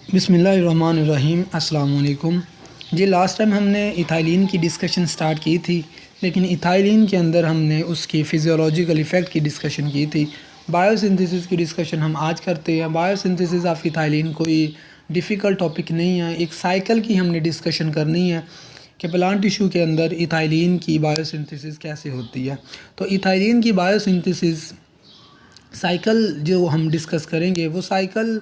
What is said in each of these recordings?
बिस्मिल्लाहिर्रहमानिर्रहीम अस्सलाम वालेकुम। जी लास्ट टाइम हमने इथाइलिन की डिस्कशन स्टार्ट की थी, लेकिन इथाइलिन के अंदर हमने उसकी फ़िज़ियोलॉजिकल इफ़ेक्ट की डिस्कशन की थी। बायोसिंथेसिस की डिस्कशन हम आज करते हैं। बायोसिंथेसिस ऑफ इथाइलिन कोई डिफ़िकल्ट टॉपिक नहीं है, एक साइकिल की हमने डिस्कशन करनी है कि प्लांट टिश्यू के अंदर इथाइलिन की बायोसिंथेसिस कैसे होती है। तो इथाइलिन की बायोसिंथेसिस साइकिल जो हम डिस्कस करेंगे वो साइकिल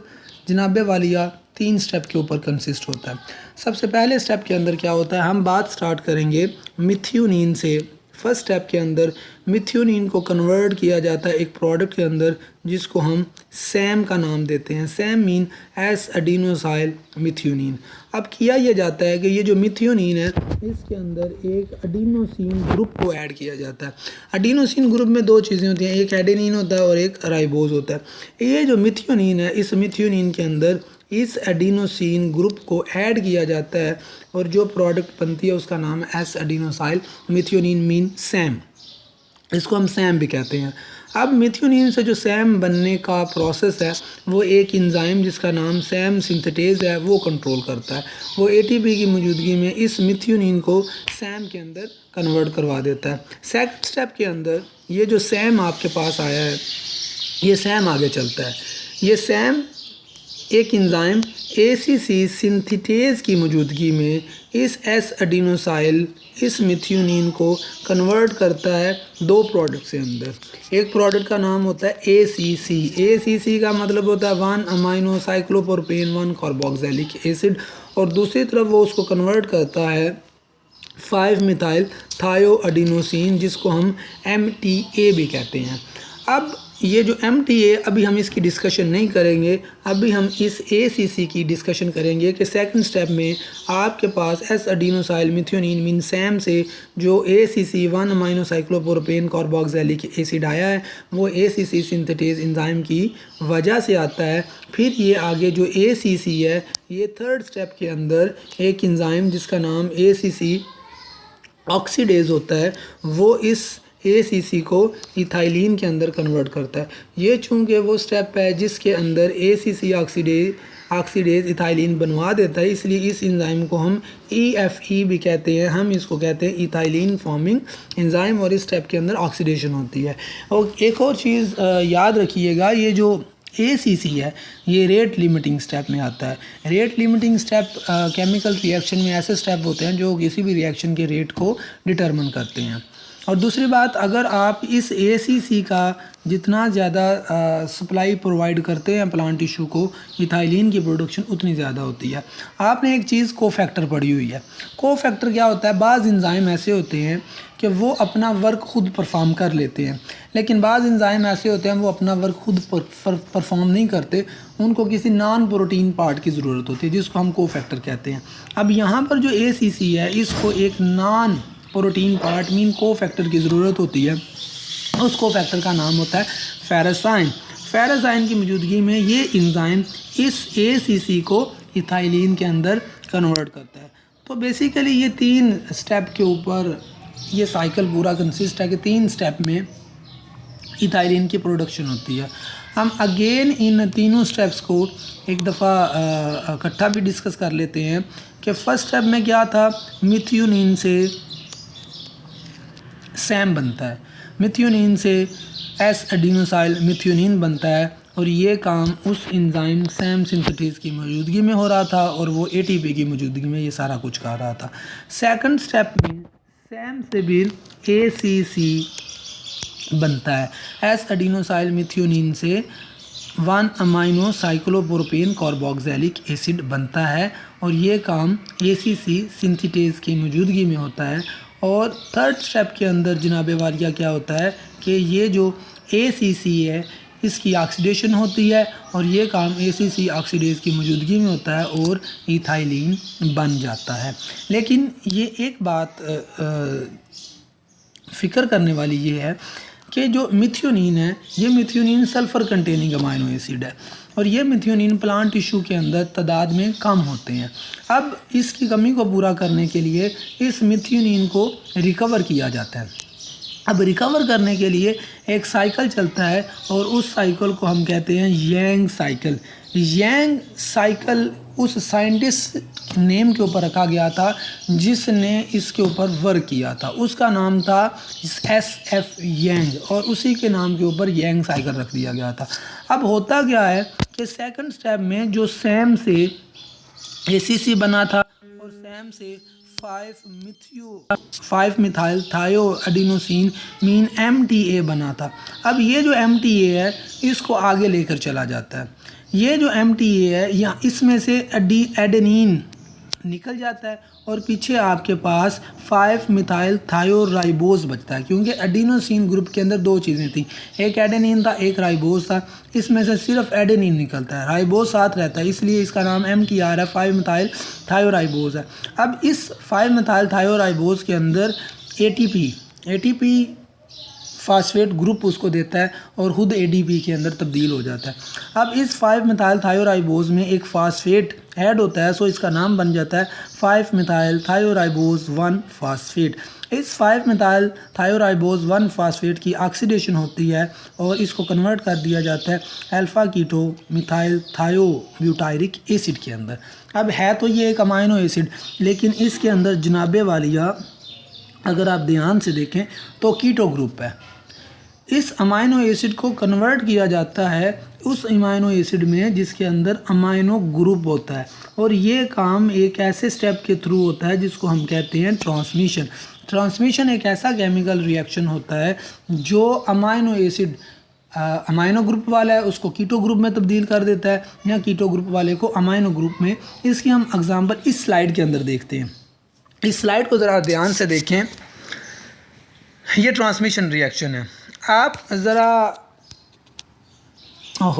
जनाबे वालिया 3 स्टेप के ऊपर कंसिस्ट होता है। सबसे पहले स्टेप के अंदर क्या होता है, हम बात स्टार्ट करेंगे मिथ्योनिन से। फर्स्ट स्टेप के अंदर मिथ्योनिन को कन्वर्ट किया जाता है एक प्रोडक्ट के अंदर जिसको हम सैम का नाम देते हैं। Sam mean S adenosyl methionine. अब किया यह जाता है कि ये जो मिथ्योनिन है इसके अंदर एक एडिनोसिन ग्रुप को ऐड किया जाता है। एडिनोसिन ग्रुप में दो चीज़ें होती हैं, एक एडेनिन होता है और एक राइबोज होता है। ये जो मिथ्योनिन है, इस मिथ्योनिन के अंदर इस एडिनोसिन ग्रुप को ऐड किया जाता है और जो प्रोडक्ट बनती है उसका नाम है S adenosyl methionine mean Sam. इसको हम सैम भी कहते हैं। अब मिथ्योनिन से जो सैम बनने का प्रोसेस है वो एक एंजाइम जिसका नाम सैम सिंथेटेज है वो कंट्रोल करता है। वो एटीपी की मौजूदगी में इस मिथ्योनिन को सैम के अंदर कन्वर्ट करवा देता है। सेकंड स्टेप के अंदर ये जो सैम आपके पास आया है, ये सैम आगे चलता है। ये सैम एक एंजाइम एसीसी सिंथेटेज की मौजूदगी में इस एस एडिनोसाइल इस मिथ्योनिन को कन्वर्ट करता है दो प्रोडक्ट से अंदर। एक प्रोडक्ट का नाम होता है एसीसी। एसीसी का मतलब होता है 1 अमाइनो साइक्लोप्रोपेन 1 कार्बोक्सिलिक एसिड, और दूसरी तरफ वो उसको कन्वर्ट करता है 5 मिथाइल थायोएडिनोसिन जिसको हम MTA भी कहते हैं। अब ये जो MTA अभी हम इसकी डिस्कशन नहीं करेंगे, अभी हम इस ACC की डिस्कशन करेंगे कि सेकंड स्टेप में आपके पास S adenosyl methionine mean SAM से जो ACC 1 amino cyclopropane carboxylic acid आया है वो ACC सिंथेटेज एंजाइम की वजह से आता है। फिर ये आगे जो ACC है ये थर्ड स्टेप के अंदर एक एंजाइम जिसका नाम ACC ऑक्सीडेज होता है वो इस ACC को इथाइलिन के अंदर कन्वर्ट करता है। ये चूँकि वो स्टेप है जिसके अंदर ACC ऑक्सीडेज इथाइलिन बनवा देता है, इसलिए इस एंजाइम को हम EFE भी कहते हैं। हम इसको कहते हैं इथाइलिन फॉर्मिंग एंजाइम, और इस स्टेप के अंदर ऑक्सीडेशन होती है। और एक और चीज़ याद रखिएगा, ये जो ACC है ये रेट लिमिटिंग स्टेप में आता है। Rate limiting step chemical reaction में ऐसे स्टेप होते हैं जो किसी भी रिएक्शन के रेट को डिटरमिन करते हैं। और दूसरी बात, अगर आप इस ACC का जितना ज़्यादा सप्लाई प्रोवाइड करते हैं प्लांट टिश्यू को, इथाइलिन की प्रोडक्शन उतनी ज़्यादा होती है। आपने एक चीज़ कोफैक्टर पढ़ी हुई है। कोफैक्टर क्या होता है, बाज़ एंजाइम ऐसे होते हैं कि वो अपना वर्क खुद परफॉर्म कर लेते हैं, लेकिन बाज़ एंजाइम ऐसे होते हैं वो अपना वर्क खुद परफॉर्म नहीं करते, उनको किसी नॉन प्रोटीन पार्ट की ज़रूरत होती है जिसको हम कोफैक्टर कहते हैं। अब यहाँ पर जो ACC है इसको एक non protein part mean cofactor की ज़रूरत होती है। उस कोफैक्टर का नाम होता है फेरेसाइन। फेरेसाइन की मौजूदगी में ये एंजाइम इस ACC को इथाइलिन के अंदर कन्वर्ट करता है। तो बेसिकली ये 3 स्टेप के ऊपर ये साइकिल पूरा कंसिस्ट है कि 3 स्टेप में इथाइलिन की प्रोडक्शन होती है। हम अगेन इन तीनों स्टेप्स को एक दफ़ा इकट्ठा भी डिस्कस कर लेते हैं कि फर्स्ट स्टेप में क्या था, मिथ्योनिन से सैम बनता है, मिथ्योनिन से एस एडिनोसाइल मिथ्योनिन बनता है, और ये काम उस एंजाइम सैम सिंथेटेज की मौजूदगी में हो रहा था और वो ATP की मौजूदगी में ये सारा कुछ कर रहा था। सेकंड स्टेप में सैम से भी ACC बनता है, एस एडिनोसाइल मिथ्योनिन से 1 अमाइनो साइक्लोप्रोपेन कार्बोक्सिलिक एसिड बनता है, और ये काम ACC सिंथेटेज की मौजूदगी में होता है। और थर्ड स्टेप के अंदर जनाबे वालिया क्या होता है कि ये जो ACC है इसकी ऑक्सीडेशन होती है, और ये काम ACC ऑक्सीडेज की मौजूदगी में होता है और इथाइलिन बन जाता है। लेकिन ये एक बात फ़िक्र करने वाली ये है कि जो मिथ्योनिन है ये methionine sulphur containing amino acid है, और ये मिथ्योनिन प्लांट टिश्यू के अंदर तादाद में कम होते हैं। अब इसकी कमी को पूरा करने के लिए इस मिथ्योनिन को रिकवर किया जाता है। अब रिकवर करने के लिए एक साइकिल चलता है और उस साइकिल को हम कहते हैं यांग साइकिल। यांग साइकिल उस साइंटिस्ट नेम के ऊपर रखा गया था जिसने इसके ऊपर वर्क किया था, उसका नाम था SF यांग, और उसी के नाम के ऊपर यांग साइकिल रख दिया गया था। अब होता क्या है कि सेकंड स्टेप में जो सैम से ACC बना था और सैम से 5 मिथाइल थायो एडिनोसिन मीन MTA बना था। अब ये जो MTA है इसको आगे लेकर चला जाता है। ये जो MTA है या इसमें से एडेनिन निकल जाता है और पीछे आपके पास 5 मिथाइल थायोराइबोज बचता है, क्योंकि एडिनोसिन ग्रुप के अंदर दो चीज़ें थी, एक एडेनिन था एक राइबोज था। इसमें से सिर्फ एडेनिन निकलता है, राइबोज साथ रहता है, इसलिए इसका नाम MTR है, 5 मिथाइल थायोराइबोज है। अब इस 5 मिथाइल थायोराइबोज के अंदर ATP फास्फेट ग्रुप उसको देता है और खुद ADP के अंदर तब्दील हो जाता है। अब इस 5 मिथाइल थायोराइबोज में एक फास्फेट ऐड होता है, सो इसका नाम बन जाता है 5 मिथाइल थायोराइबोज 1 फास्फेट। इस 5 मिथाइल थायोराइबोज 1 फास्फेट की ऑक्सीडेशन होती है और इसको कन्वर्ट कर दिया जाता है अल्फा कीटो मिथाइल थायोब्यूटायरिक एसिड के अंदर। अब है तो ये एक अमाइनो एसिड, लेकिन इसके अंदर जनाबे वालिया अगर आप ध्यान से देखें तो कीटो ग्रुप है। इस अमाइनो एसिड को कन्वर्ट किया जाता है उस अमाइनो एसिड में जिसके अंदर अमाइनो ग्रुप होता है, और ये काम एक ऐसे स्टेप के थ्रू होता है जिसको हम कहते हैं ट्रांसमिशन। ट्रांसमिशन एक ऐसा केमिकल रिएक्शन होता है जो अमाइनो एसिड अमाइनो ग्रुप वाला है उसको कीटो ग्रुप में तब्दील कर देता है, या कीटो ग्रुप वाले को अमाइनो ग्रुप में। इसकी हम एग्जांपल इस स्लाइड के अंदर देखते हैं। इस स्लाइड को ज़रा ध्यान से देखें, ये ट्रांसमिशन रिएक्शन है। आप ज़रा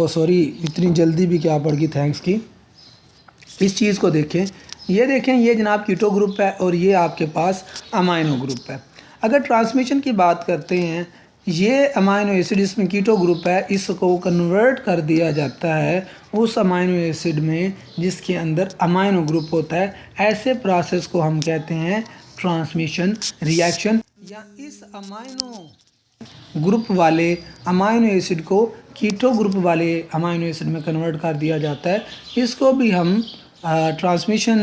सॉरी इतनी जल्दी भी क्या पड़ गई थैंक्स की। इस चीज़ को देखें, ये देखें, ये जनाब कीटो ग्रुप है और ये आपके पास अमाइनो ग्रुप है। अगर ट्रांसमिशन की बात करते हैं, ये अमाइनो एसिड इसमें कीटो ग्रुप है, इसको कन्वर्ट कर दिया जाता है उस अमाइनो एसिड में जिसके अंदर अमाइनो ग्रुप होता है। ऐसे प्रोसेस को हम कहते हैं ट्रांसमिशन रिएक्शन, या इस अमाइनो ग्रुप वाले अमाइनो एसिड को कीटो ग्रुप वाले अमाइनो एसिड में कन्वर्ट कर दिया जाता है। इसको भी हम ट्रांसमिशन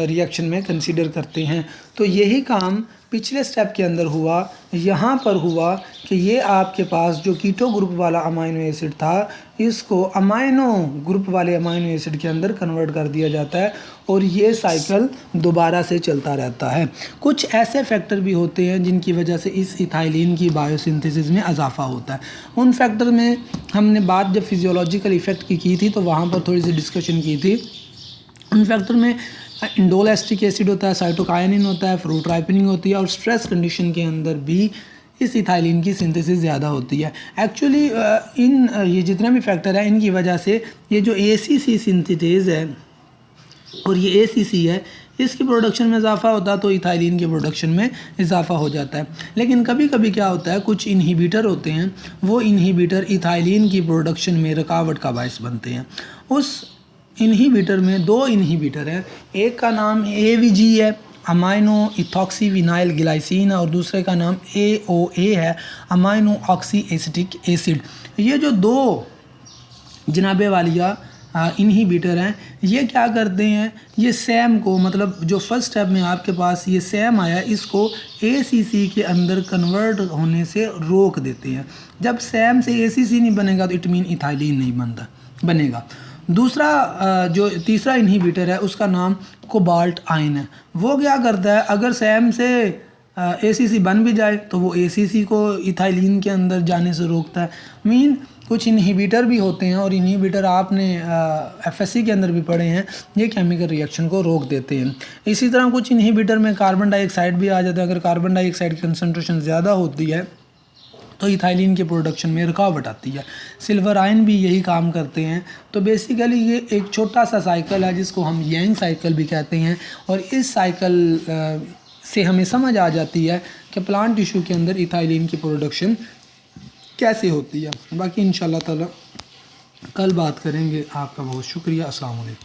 रिएक्शन में कंसीडर करते हैं। तो यही काम पिछले स्टेप के अंदर हुआ, यहाँ पर हुआ कि ये आपके पास जो कीटो ग्रुप वाला अमाइनो एसिड था इसको अमाइनो ग्रुप वाले अमाइनो एसिड के अंदर कन्वर्ट कर दिया जाता है और ये साइकिल दोबारा से चलता रहता है। कुछ ऐसे फैक्टर भी होते हैं जिनकी वजह से इस इथाइलिन की बायोसिंथेसिस में इजाफा होता है। उन फैक्टर में हमने बात जब फिजियोलॉजिकल इफ़ेक्ट की थी तो वहाँ पर थोड़ी सी डिस्कशन की थी। उन फैक्टर में इंडोल एस्टिक एसिड होता है, साइटोकाइनिन होता है, फ्रूट राइपनिंग होती है, और स्ट्रेस कंडीशन के अंदर भी इस इथाइलिन की सिंथेसिस ज़्यादा होती है। एक्चुअली ये जितने भी फैक्टर हैं इनकी वजह से ये जो ACC सिंथेसिस है और ये ACC है इसकी प्रोडक्शन में इजाफा होता है तो इथाइलिन के प्रोडक्शन में इजाफा हो जाता है। लेकिन कभी कभी क्या होता है, कुछ इनहिबिटर होते हैं, वो इनहिबिटर इथाइलिन की प्रोडक्शन में रुकावट का बायस बनते हैं। उस इनहिबिटर में दो इनहिबिटर हैं, एक का नाम AVG है, अमाइनो इथॉक्सी विनाइल ग्लाइसिन, और दूसरे का नाम AOA है, अमाइनो ऑक्सी एसिटिक एसिड। ये जो दो जनाबे वालिया इनहिबिटर हैं ये क्या करते हैं, ये सैम को, मतलब जो फर्स्ट स्टेप में आपके पास ये सैम आया इसको ACC के अंदर कन्वर्ट होने से रोक देते हैं। जब सैम से ACC नहीं बनेगा तो इट मीन इथाइलिन नहीं बनेगा। दूसरा जो तीसरा इनहिबिटर है उसका नाम कोबाल्ट आयन है। वो क्या करता है, अगर सैम से ACC बन भी जाए तो वो ACC को इथाइलिन के अंदर जाने से रोकता है। मीन कुछ इनहिबिटर भी होते हैं और इनहिबिटर आपने FSC के अंदर भी पढ़े हैं, ये केमिकल रिएक्शन को रोक देते हैं। इसी तरह कुछ इनहिबिटर में कार्बन डाइऑक्साइड भी आ जाता है। अगर कार्बन डाइऑक्साइड की कंसनट्रेशन ज़्यादा होती है तो इथाइलिन के प्रोडक्शन में रुकावट आती है। सिल्वर आयन भी यही काम करते हैं। तो बेसिकली ये एक छोटा सा साइकिल है जिसको हम यांग साइकिल भी कहते हैं, और इस साइकिल से हमें समझ आ जाती है कि प्लांट टिश्यू के अंदर इथाइलिन की प्रोडक्शन कैसे होती है। बाकी इंशाल्लाह ताला कल बात करेंगे। आपका बहुत शुक्रिया। अस्सलाम वालेकुम।